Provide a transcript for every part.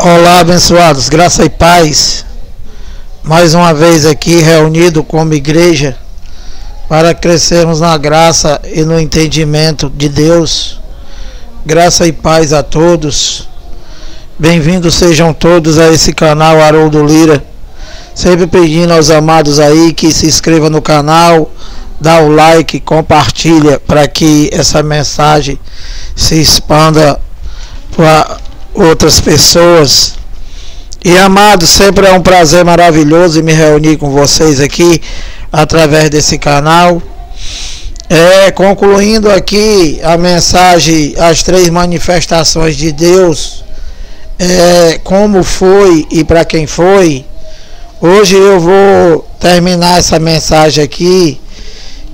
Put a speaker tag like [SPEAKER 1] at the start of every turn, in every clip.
[SPEAKER 1] Olá, abençoados, graça e paz. Mais uma vez aqui reunido como igreja para crescermos na graça e no entendimento de Deus. Graça e paz a todos. Bem-vindos sejam todos a esse canal Haroldo Lira. Sempre pedindo aos amados aí que se inscrevam no canal, dá o like, compartilha para que essa mensagem se expanda para outras pessoas. E amados, sempre é um prazer maravilhoso me reunir com vocês aqui através desse canal. Concluindo aqui a mensagem, as três manifestações de Deus, como foi e para quem foi. Hoje eu vou terminar essa mensagem aqui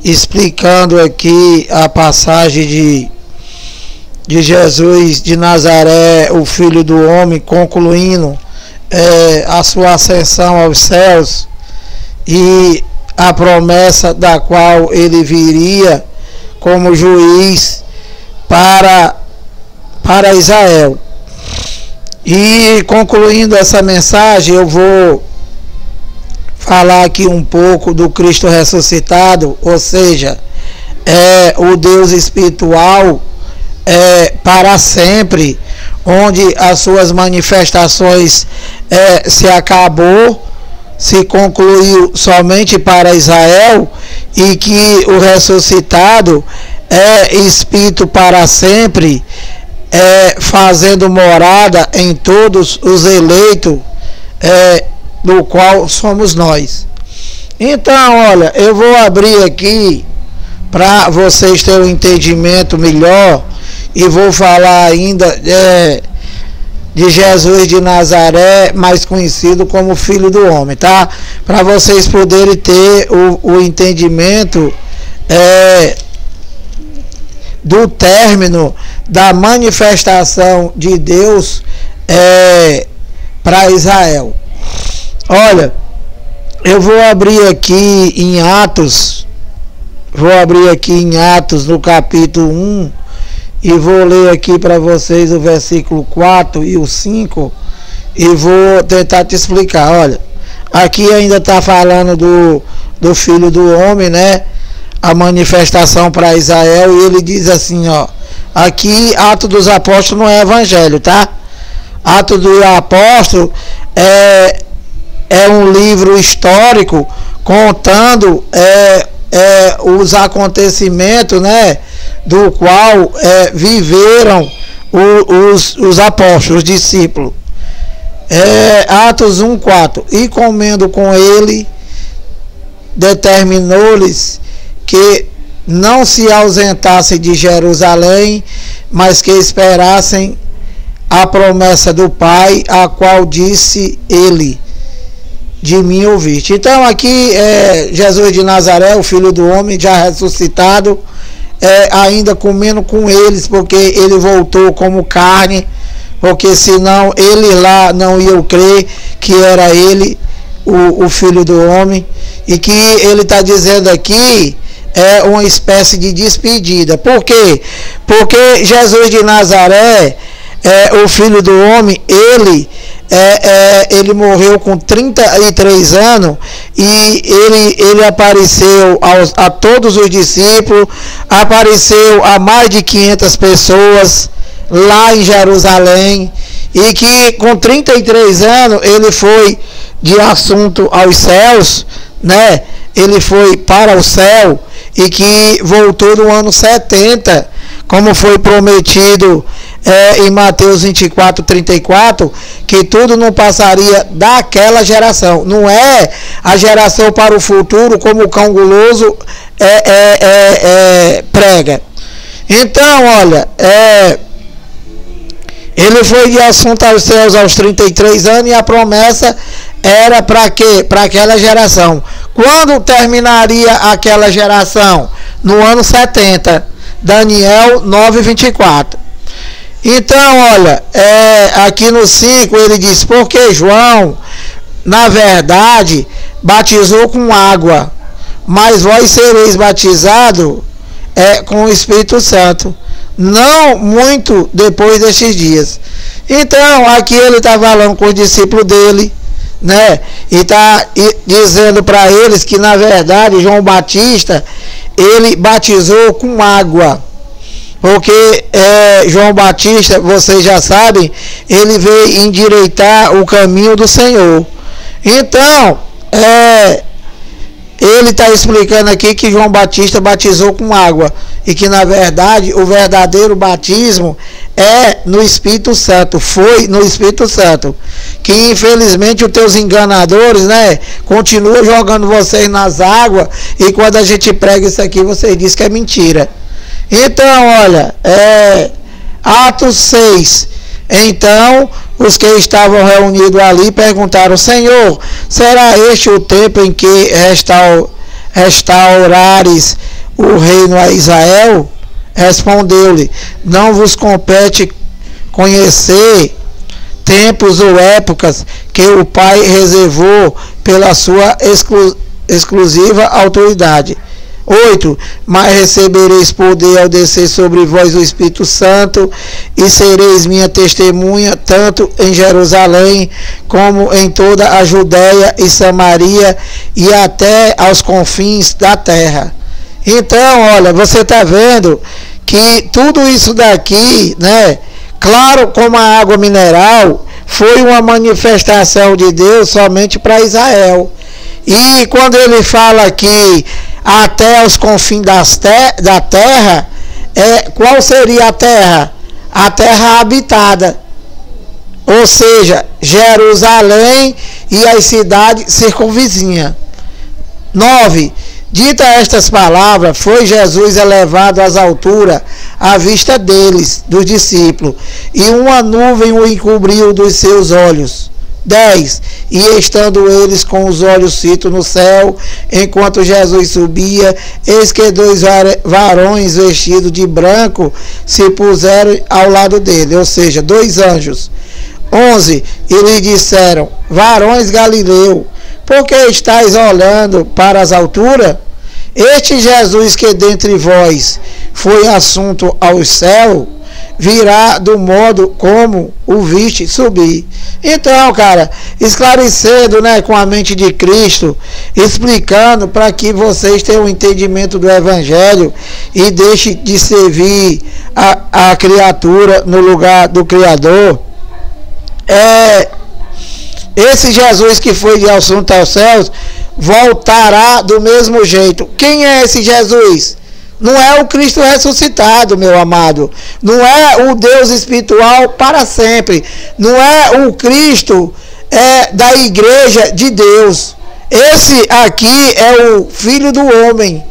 [SPEAKER 1] explicando aqui a passagem de Jesus de Nazaré, o Filho do Homem, concluindo a sua ascensão aos céus e a promessa da qual ele viria como juiz para Israel. E concluindo essa mensagem, eu vou falar aqui um pouco do Cristo ressuscitado, ou seja, o Deus espiritual para sempre, onde as suas manifestações se concluiu somente para Israel, e que o ressuscitado é espírito para sempre, fazendo morada em todos os eleitos, do qual somos nós. Então, olha, eu vou abrir aqui para vocês terem um entendimento melhor, e vou falar ainda de Jesus de Nazaré, mais conhecido como Filho do Homem, tá? Para vocês poderem ter o entendimento do término da manifestação de Deus para Israel. Olha, eu vou abrir aqui em Atos, no capítulo 1, e vou ler aqui para vocês o versículo 4 e o 5, e vou tentar te explicar. Olha, aqui ainda está falando do Filho do Homem, né? A manifestação para Israel, e ele diz assim, ó, aqui Atos dos Apóstolos não é evangelho, tá? Atos dos Apóstolos é um livro histórico contando os acontecimentos, né, do qual viveram os apóstolos, os discípulos. Atos 1:4. E comendo com ele, determinou-lhes que não se ausentassem de Jerusalém, mas que esperassem a promessa do Pai, a qual disse ele: de mim ouviste. Então aqui Jesus de Nazaré, o Filho do Homem, já ressuscitado, ainda comendo com eles, porque ele voltou como carne, porque senão eles lá não iam crer que era ele, o Filho do Homem. E que ele está dizendo aqui uma espécie de despedida. Por quê? Porque Jesus de Nazaré, o Filho do Homem, ele morreu com 33 anos, e ele apareceu a todos os discípulos, apareceu a mais de 500 pessoas lá em Jerusalém, e que com 33 anos ele foi de assunto aos céus, né? Ele foi para o céu, e que voltou no ano 70, como foi prometido em Mateus 24:34, que tudo não passaria daquela geração. Não é a geração para o futuro, como o cão guloso prega. Então, olha, ele foi de assunto aos céus aos 33 anos, e a promessa era para quê? Para aquela geração. Quando terminaria aquela geração? No ano 70. Daniel 9:24. Então, olha, aqui no 5 ele diz: porque João, na verdade, batizou com água, mas vós sereis batizados com o Espírito Santo não muito depois destes dias. Então, aqui ele está falando com os discípulos dele, né? E está dizendo para eles que, na verdade, João Batista, ele batizou com água. Porque João Batista, vocês já sabem, ele veio endireitar o caminho do Senhor. Então, ele está explicando aqui que João Batista batizou com água. E que, na verdade, o verdadeiro batismo é no Espírito Santo. Foi no Espírito Santo. Que, infelizmente, os teus enganadores, né, continuam jogando vocês nas águas. E quando a gente prega isso aqui, vocês dizem que é mentira. Então, olha, Atos 6. Então, os que estavam reunidos ali perguntaram: Senhor, será este o tempo em que restaurares o reino a Israel? Respondeu-lhe: não vos compete conhecer tempos ou épocas que o Pai reservou pela sua exclusiva autoridade. 8. Mas recebereis poder ao descer sobre vós o Espírito Santo, e sereis minha testemunha, tanto em Jerusalém, como em toda a Judéia e Samaria, e até aos confins da terra. Então, olha, você está vendo que tudo isso daqui, né, claro como a água mineral, foi uma manifestação de Deus somente para Israel. E quando ele fala aqui até os confins da terra, qual seria a terra? A terra habitada, ou seja, Jerusalém e as cidades circunvizinhas. 9. Dita estas palavras, foi Jesus elevado às alturas à vista deles, dos discípulos, e uma nuvem o encobriu dos seus olhos. 10. E estando eles com os olhos fitos no céu, enquanto Jesus subia, eis que 2 varões vestidos de branco se puseram ao lado dele, ou seja, 2 anjos. 11. E lhe disseram: varões Galileu, por que estáis olhando para as alturas? Este Jesus que dentre vós foi assunto ao céu, virá do modo como o viste subir. Então, cara, esclarecendo, né, com a mente de Cristo, explicando para que vocês tenham um entendimento do Evangelho e deixe de servir a criatura no lugar do Criador. Esse Jesus que foi de assunto aos céus voltará do mesmo jeito. Quem é esse Jesus? Não é o Cristo ressuscitado, meu amado. Não é o Deus espiritual para sempre. Não é o Cristo da igreja de Deus. Esse aqui é o Filho do Homem.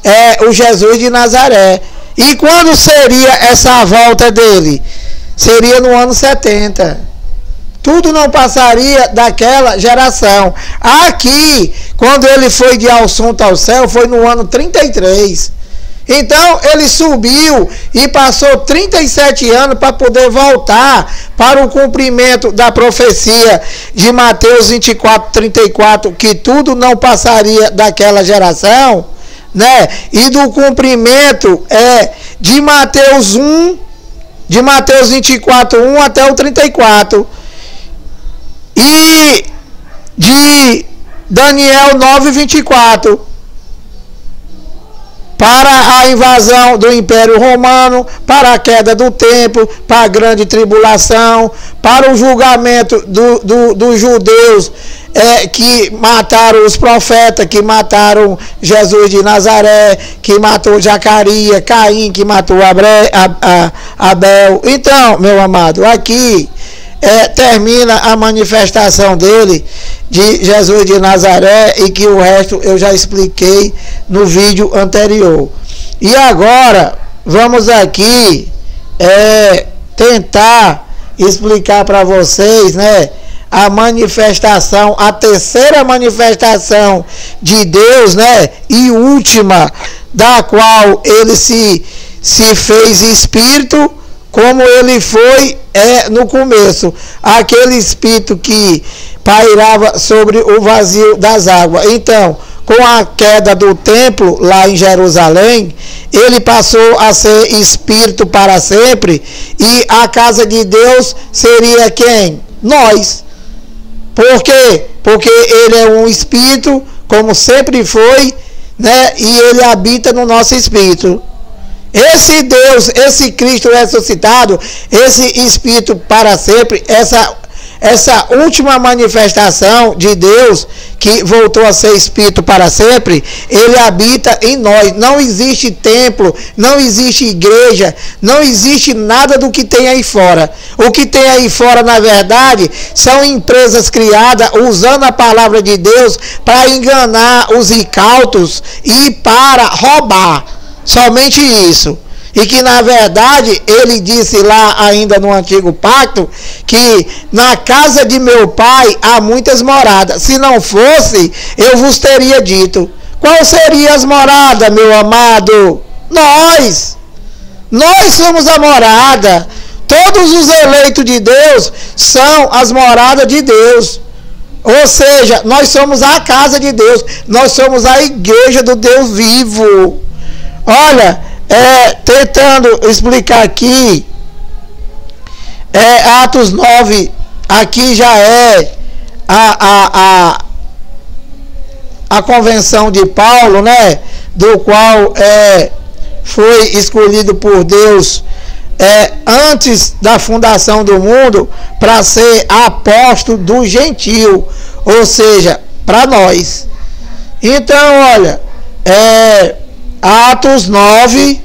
[SPEAKER 1] É o Jesus de Nazaré. E quando seria essa volta dele? Seria no ano 70. Tudo não passaria daquela geração. Aqui, quando ele foi de assunto ao céu, foi no ano 33. Então, ele subiu e passou 37 anos para poder voltar para o cumprimento da profecia de Mateus 24, 34, que tudo não passaria daquela geração, né? E do cumprimento de Mateus 1, de Mateus 24, 1 até o 34. E de Daniel 9, 24. Para a invasão do Império Romano, para a queda do templo, para a grande tribulação, para o julgamento dos judeus que mataram os profetas, que mataram Jesus de Nazaré, que matou Zacarias, Caim, que matou Abel. Então, meu amado, aqui termina a manifestação dele, de Jesus de Nazaré, e que o resto eu já expliquei no vídeo anterior. E agora vamos aqui tentar explicar para vocês, né, a manifestação, a terceira manifestação de Deus, né, e última, da qual ele se fez espírito, como ele foi no começo, aquele espírito que pairava sobre o vazio das águas. Então, com a queda do templo lá em Jerusalém, ele passou a ser espírito para sempre, e a casa de Deus seria quem? Nós. Por quê? Porque ele é um espírito, como sempre foi, né? E ele habita no nosso espírito. Esse Deus, esse Cristo ressuscitado, esse espírito para sempre, essa última manifestação de Deus, que voltou a ser espírito para sempre, ele habita em nós. Não existe templo, não existe igreja, não existe nada do que tem aí fora. O que tem aí fora, na verdade, são empresas criadas usando a palavra de Deus para enganar os incautos e para roubar. Somente isso. E que na verdade ele disse lá ainda no antigo pacto que na casa de meu pai há muitas moradas. Se não fosse, eu vos teria dito. Qual seriam as moradas, meu amado? Nós somos a morada. Todos os eleitos de Deus são as moradas de Deus. Ou seja, nós somos a casa de Deus. Nós somos a igreja do Deus vivo. Olha, tentando explicar aqui, Atos 9, aqui já é a convenção de Paulo, né? Do qual foi escolhido por Deus antes da fundação do mundo para ser apóstolo do gentio, ou seja, para nós. Então, olha, Atos 9,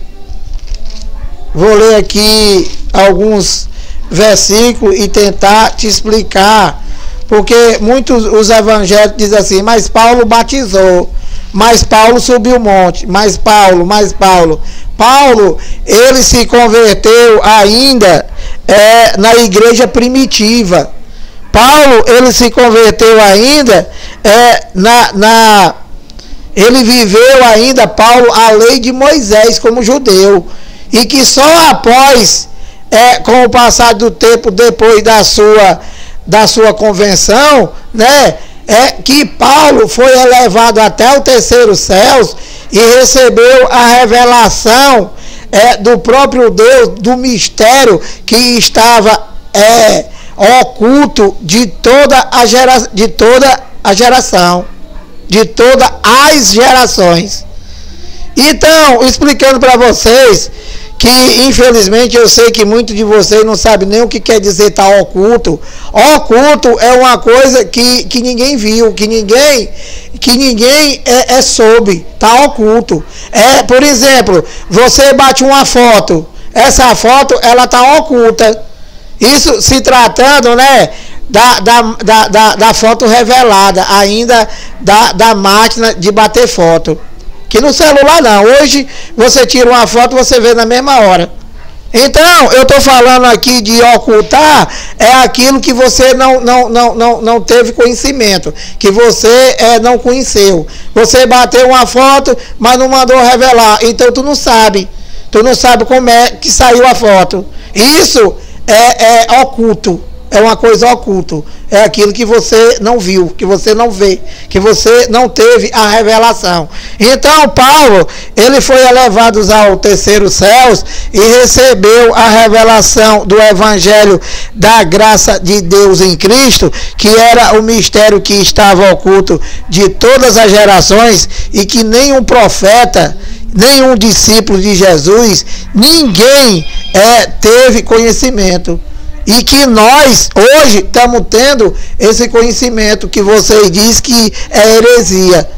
[SPEAKER 1] vou ler aqui alguns versículos e tentar te explicar, porque muitos os evangélicos dizem assim, mas Paulo batizou, mas Paulo subiu o monte, mas Paulo, Paulo, ele se converteu ainda na igreja primitiva. Paulo, ele se converteu ainda ele viveu ainda, Paulo, a lei de Moisés como judeu. E que só após, com o passar do tempo, depois da sua convenção, né, que Paulo foi elevado até o terceiro céu e recebeu a revelação do próprio Deus, do mistério que estava oculto de todas as gerações. Então, explicando para vocês que, infelizmente, eu sei que muitos de vocês não sabem nem o que quer dizer estar oculto. Oculto é uma coisa que ninguém viu, que ninguém soube, está oculto. Por exemplo, você bate uma foto, essa foto ela está oculta. Isso se tratando, né, da foto revelada, ainda da máquina de bater foto. Que no celular não. Hoje você tira uma foto, você vê na mesma hora. Então, eu estou falando aqui de ocultar, é aquilo que você não teve conhecimento, que você não conheceu. Você bateu uma foto, mas não mandou revelar. Então tu não sabe. Tu não sabe como é que saiu a foto. Isso é oculto. É uma coisa oculta. É aquilo que você não viu, que você não vê, que você não teve a revelação. Então, Paulo, ele foi elevado ao terceiro céu e recebeu a revelação do evangelho da graça de Deus em Cristo, que era o mistério que estava oculto de todas as gerações e que nenhum profeta, nenhum discípulo de Jesus, ninguém teve conhecimento. E que nós, hoje, estamos tendo esse conhecimento que vocês dizem que é heresia.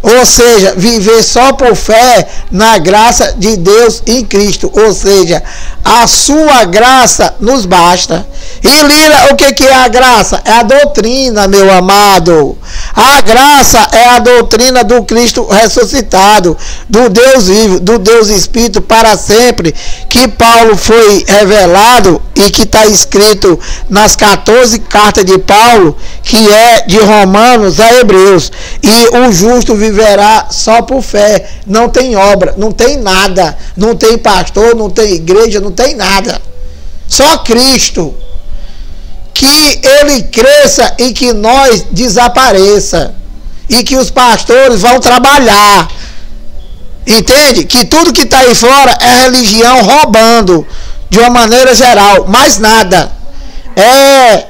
[SPEAKER 1] Ou seja, viver só por fé na graça de Deus em Cristo. Ou seja, a sua graça nos basta. E Lira, o que é a graça? É a doutrina, meu amado. A graça é a doutrina do Cristo ressuscitado, do Deus vivo, do Deus Espírito para sempre, que Paulo foi revelado e que está escrito nas 14 cartas de Paulo, que é de Romanos a Hebreus. E o justo viverá só por fé. Não tem obra, não tem nada, não tem pastor, não tem igreja, não tem nada. Só Cristo. Que ele cresça e que nós desapareça. e que os pastores vão trabalhar. Entende? Que tudo que está aí fora é religião roubando, de uma maneira geral, mais nada. É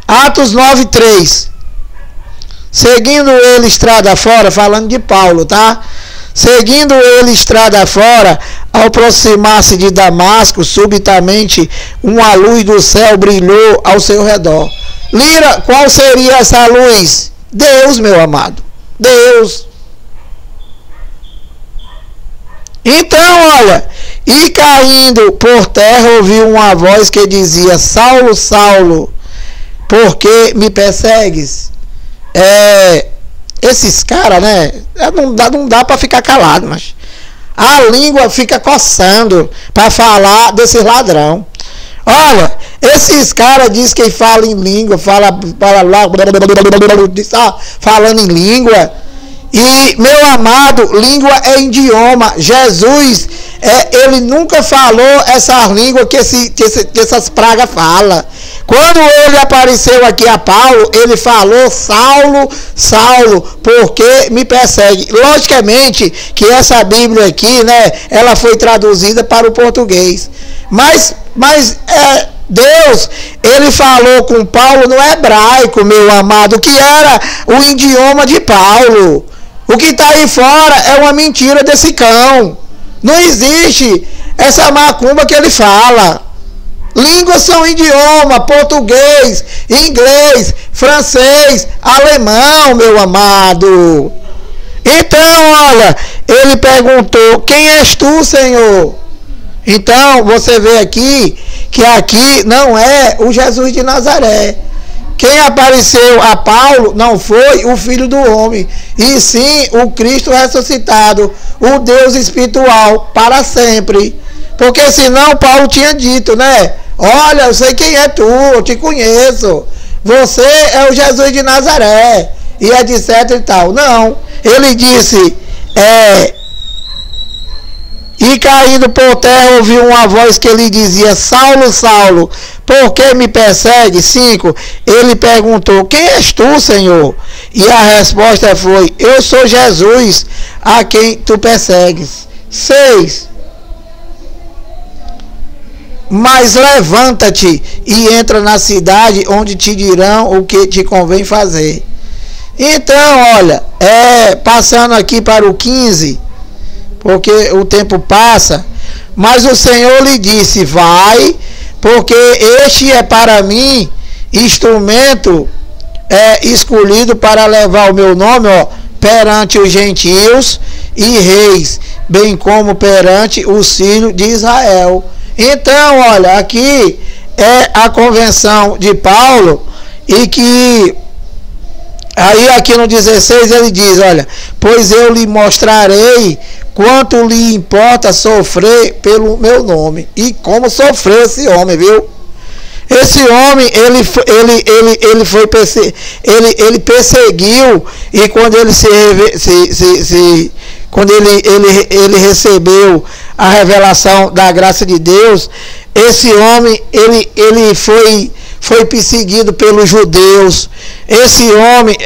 [SPEAKER 1] Atos 9:3. Seguindo ele estrada fora, falando de Paulo, tá? Seguindo ele estrada fora, ao aproximar-se de Damasco, subitamente uma luz do céu brilhou ao seu redor. Lira, qual seria essa luz? Deus, meu amado. Deus. Então, olha, e caindo por terra, ouviu uma voz que dizia: Saulo, Saulo, por que me persegues? Esses caras, né? Não dá para ficar calado, mas a língua fica coçando para falar desses ladrão. Olha, esses caras dizem que falam em língua, falando em língua. E, meu amado, língua é idioma. Jesus, ele nunca falou essa língua que essas pragas falam. Quando ele apareceu aqui a Paulo, ele falou: Saulo, Saulo, por que me persegue? Logicamente que essa Bíblia aqui, né, ela foi traduzida para o português. Mas Deus, ele falou com Paulo no hebraico, meu amado, que era o idioma de Paulo. O que está aí fora é uma mentira desse cão. Não existe essa macumba que ele fala. Línguas são idioma: português, inglês, francês, alemão, meu amado. Então, olha, ele perguntou: quem és tu, Senhor? Então, você vê aqui, que aqui não é o Jesus de Nazaré. Quem apareceu a Paulo não foi o Filho do Homem, e sim o Cristo ressuscitado, o Deus espiritual para sempre. Porque senão Paulo tinha dito, né? Olha, eu sei quem é tu, eu te conheço. Você é o Jesus de Nazaré, e etc e tal. Não, ele disse, e caindo por terra ouviu uma voz que lhe dizia: Saulo, Saulo, por que me persegue? 5. Ele perguntou: quem és tu, Senhor? E a resposta foi: eu sou Jesus, a quem tu persegues. 6. Mas levanta-te e entra na cidade, onde te dirão o que te convém fazer. Então, olha, passando aqui para o 15, porque o tempo passa, mas o Senhor lhe disse: vai, porque este é para mim instrumento escolhido para levar o meu nome, perante os gentios e reis, bem como perante os filhos de Israel. Então, olha, aqui é a convenção de Paulo, e que aí aqui no 16 ele diz: olha, pois eu lhe mostrarei quanto lhe importa sofrer pelo meu nome. E como sofreu esse homem, viu? Esse homem, ele perseguiu, e quando ele quando ele recebeu a revelação da graça de Deus, esse homem, ele foi perseguido pelos judeus. Esse homem,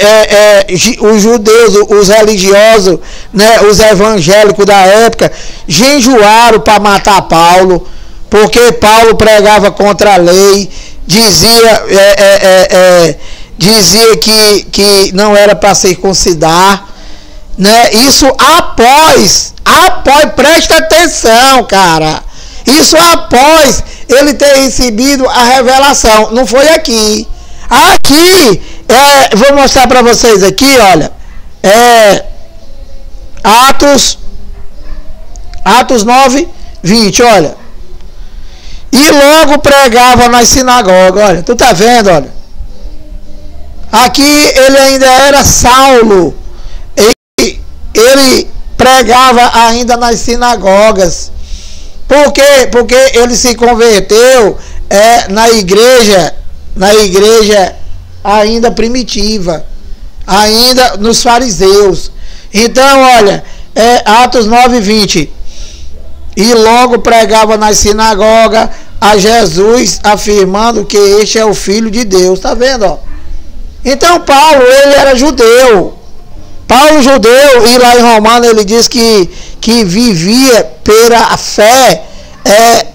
[SPEAKER 1] os judeus, os religiosos, né, os evangélicos da época, jejuaram para matar Paulo, porque Paulo pregava contra a lei, dizia que não era para circuncidar, né? Isso após, presta atenção, cara, isso após ele ter recebido a revelação. Não foi aqui. Aqui, vou mostrar para vocês aqui, olha, Atos 9, 20, olha. E logo pregava nas sinagogas. Olha, tu tá vendo, olha. Aqui ele ainda era Saulo. Ele pregava ainda nas sinagogas. Por quê? Porque ele se converteu na igreja ainda primitiva, ainda nos fariseus. Então, olha, Atos 9, 20. E logo pregava nas sinagogas a Jesus, afirmando que este é o Filho de Deus. Tá vendo, ó? Então Paulo, ele era judeu. Paulo judeu, e lá em Romano ele diz que vivia pela fé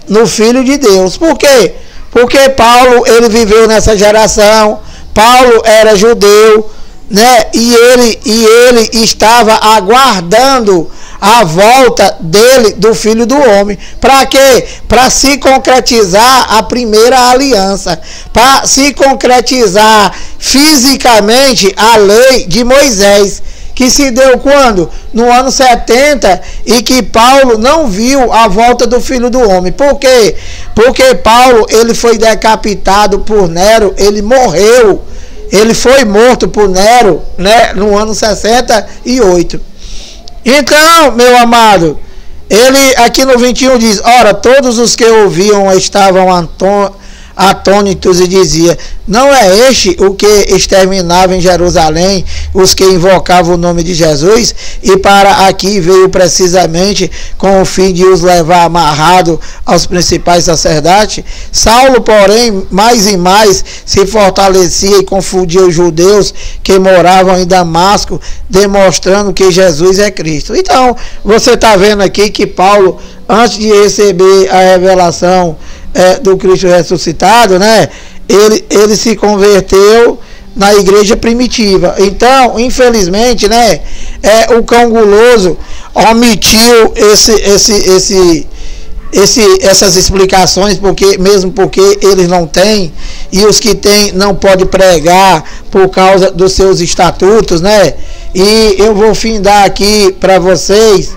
[SPEAKER 1] no Filho de Deus. Por quê? Porque Paulo, ele viveu nessa geração, Paulo era judeu, né? E ele estava aguardando a volta dele, do Filho do Homem. Para quê? Para se concretizar a primeira aliança, para se concretizar fisicamente a lei de Moisés, que se deu quando? No ano 70, e que Paulo não viu a volta do Filho do Homem. Por quê? Porque Paulo, ele foi decapitado por Nero, ele morreu, ele foi morto por Nero, né, no ano 68. Então, meu amado, ele aqui no 21 diz: ora, todos os que ouviam estavam atônitos e dizia: não é este o que exterminava em Jerusalém os que invocavam o nome de Jesus? E para aqui veio precisamente com o fim de os levar amarrado aos principais sacerdotes. Saulo, porém, mais e mais se fortalecia e confundia os judeus que moravam em Damasco, demonstrando que Jesus é Cristo. Então, você está vendo aqui que Paulo, antes de receber a revelação do Cristo ressuscitado, né, ele se converteu na igreja primitiva. Então, infelizmente, né, o cão guloso omitiu essas explicações, porque eles não têm, e os que têm não podem pregar por causa dos seus estatutos, né? E eu vou findar aqui para vocês,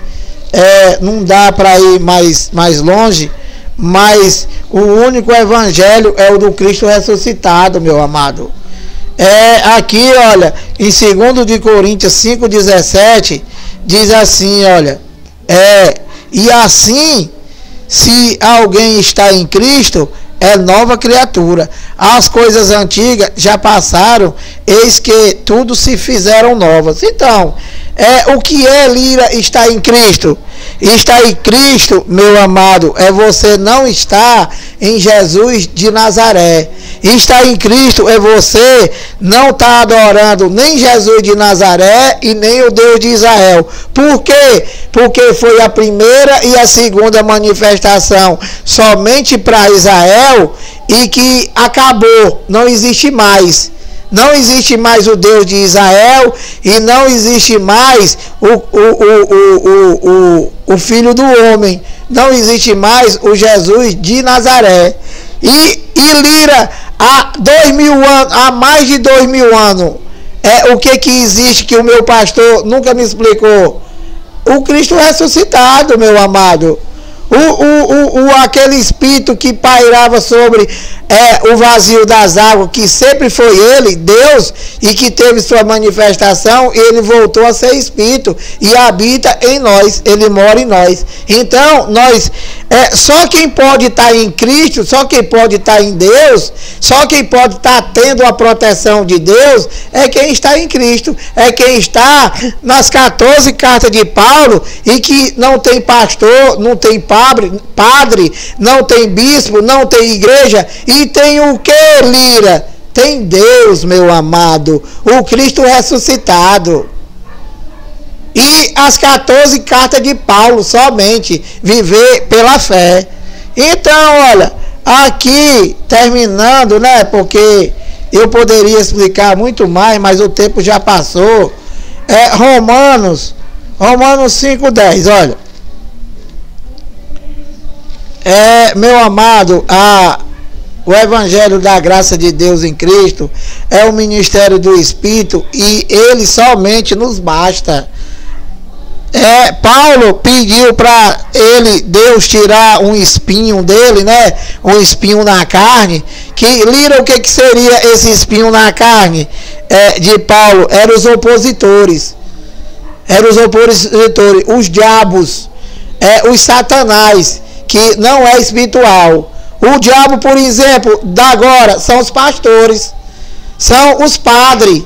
[SPEAKER 1] não dá para ir mais longe, mas o único evangelho é o do Cristo ressuscitado, meu amado. Aqui, olha, em 2 de Coríntios 5,17, diz assim, olha, e assim, se alguém está em Cristo, é nova criatura. As coisas antigas já passaram, eis que tudo se fizeram novas. Então, o que Lira está em Cristo? Está em Cristo, meu amado, você não está em Jesus de Nazaré. Está em Cristo você não está adorando nem Jesus de Nazaré e nem o Deus de Israel. Por quê? Porque foi a primeira e a segunda manifestação somente para Israel, e que acabou, não existe mais. Não existe mais o Deus de Israel, e não existe mais o Filho do Homem. Não existe mais o Jesus de Nazaré. E Lira, há 2000 anos, há mais de 2000 anos, o que existe que o meu pastor nunca me explicou? O Cristo ressuscitado, meu amado. Aquele espírito que pairava sobre o vazio das águas, que sempre foi ele, Deus, e que teve sua manifestação, ele voltou a ser espírito e habita em nós, ele mora em nós. Então, nós, só quem pode estar em Cristo, só quem pode estar em Deus, só quem pode estar tendo a proteção de Deus, é quem está em Cristo, é quem está nas 14 cartas de Paulo, e que não tem pastor, não tem padre, não tem bispo, não tem igreja, e tem o que, Lira? Tem Deus, meu amado, o Cristo ressuscitado. E as 14 cartas de Paulo somente, viver pela fé. Então, olha, aqui terminando, né, porque eu poderia explicar muito mais, mas o tempo já passou. Romanos 5:10, olha. Meu amado, o Evangelho da graça de Deus em Cristo é o ministério do Espírito, e ele somente nos basta. Paulo pediu para Deus tirar um espinho dele, né? Um espinho na carne. Lira, o que seria esse espinho na carne de Paulo? Eram os opositores. Os diabos, os satanás, que não é espiritual. O diabo, por exemplo, agora são os pastores, são os padres,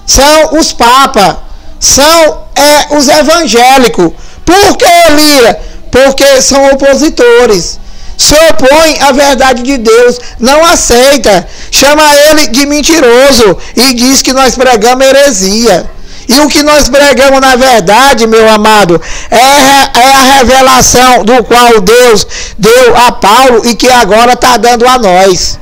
[SPEAKER 1] são os papas, são os evangélicos. Por que, Lira? Porque são opositores, se opõem à verdade de Deus, não aceita, chama ele de mentiroso e diz que nós pregamos heresia. E o que nós pregamos, na verdade, meu amado, é a revelação do qual Deus deu a Paulo e que agora está dando a nós.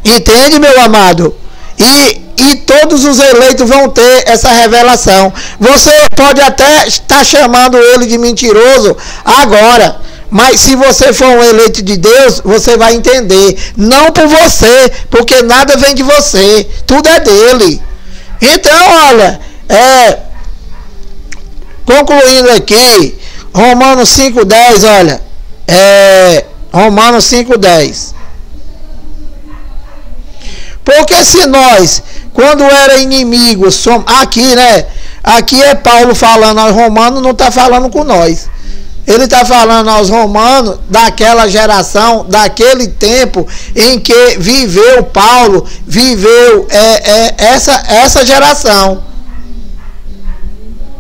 [SPEAKER 1] Entende, meu amado? E todos os eleitos vão ter essa revelação. Você pode até estar chamando ele de mentiroso agora, mas se você for um eleito de Deus, você vai entender. Não por você, porque nada vem de você, tudo é dele. Então, olha, concluindo aqui, Romanos 5,10, olha, Romanos 5,10. Porque se nós, quando era inimigos, somos, aqui, né, aqui é Paulo falando aos romanos, não está falando com nós. Ele está falando aos romanos daquela geração, daquele tempo em que viveu Paulo, viveu essa geração.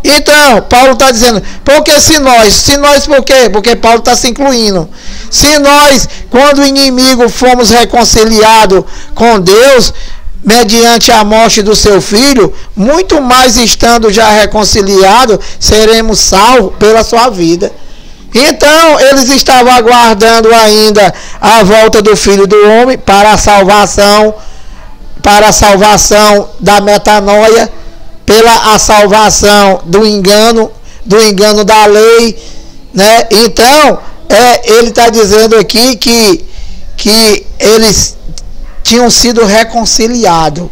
[SPEAKER 1] Então, Paulo está dizendo, porque se nós por quê? Porque Paulo está se incluindo. Se nós, quando o inimigo, fomos reconciliados com Deus, mediante a morte do seu filho, muito mais estando já reconciliados, seremos salvos pela sua vida. Então, eles estavam aguardando ainda a volta do Filho do Homem para a salvação da metanoia, pela a salvação do engano da lei, né? Então, ele está dizendo aqui que eles tinham sido reconciliados.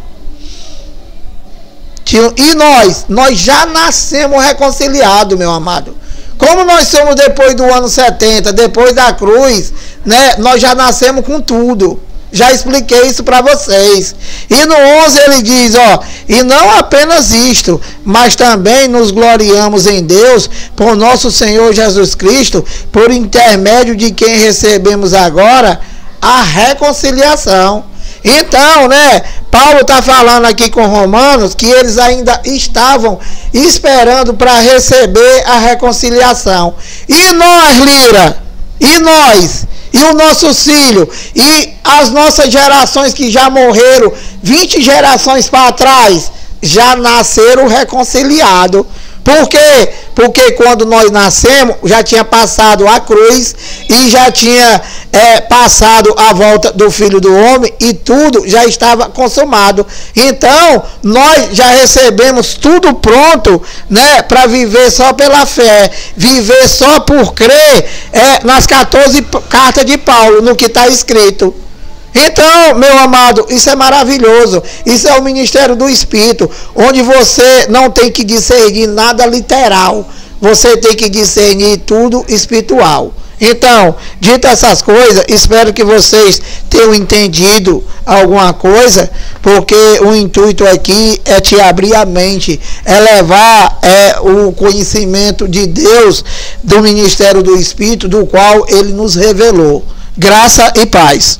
[SPEAKER 1] E nós já nascemos reconciliados, meu amado. Como nós somos depois do ano 70, depois da cruz, né? Nós já nascemos com tudo. Já expliquei isso para vocês. E no 11 ele diz, e não apenas isto, mas também nos gloriamos em Deus, por nosso Senhor Jesus Cristo, por intermédio de quem recebemos agora a reconciliação. Então, né, Paulo está falando aqui com Romanos que eles ainda estavam esperando para receber a reconciliação. E nós, Lira, e nós, e os nossos filhos, e as nossas gerações que já morreram, 20 gerações para trás, já nasceram reconciliados. Por quê? Porque quando nós nascemos, já tinha passado a cruz e já tinha passado a volta do Filho do Homem e tudo já estava consumado. Então, nós já recebemos tudo pronto, né, para viver só pela fé, viver só por crer nas 14 cartas de Paulo, no que está escrito. Então, meu amado, isso é maravilhoso. Isso é o ministério do Espírito, onde você não tem que discernir nada literal, você tem que discernir tudo espiritual. Então, dito essas coisas, espero que vocês tenham entendido alguma coisa, porque o intuito aqui é te abrir a mente, é levar o conhecimento de Deus, do ministério do Espírito, do qual ele nos revelou. Graça e paz.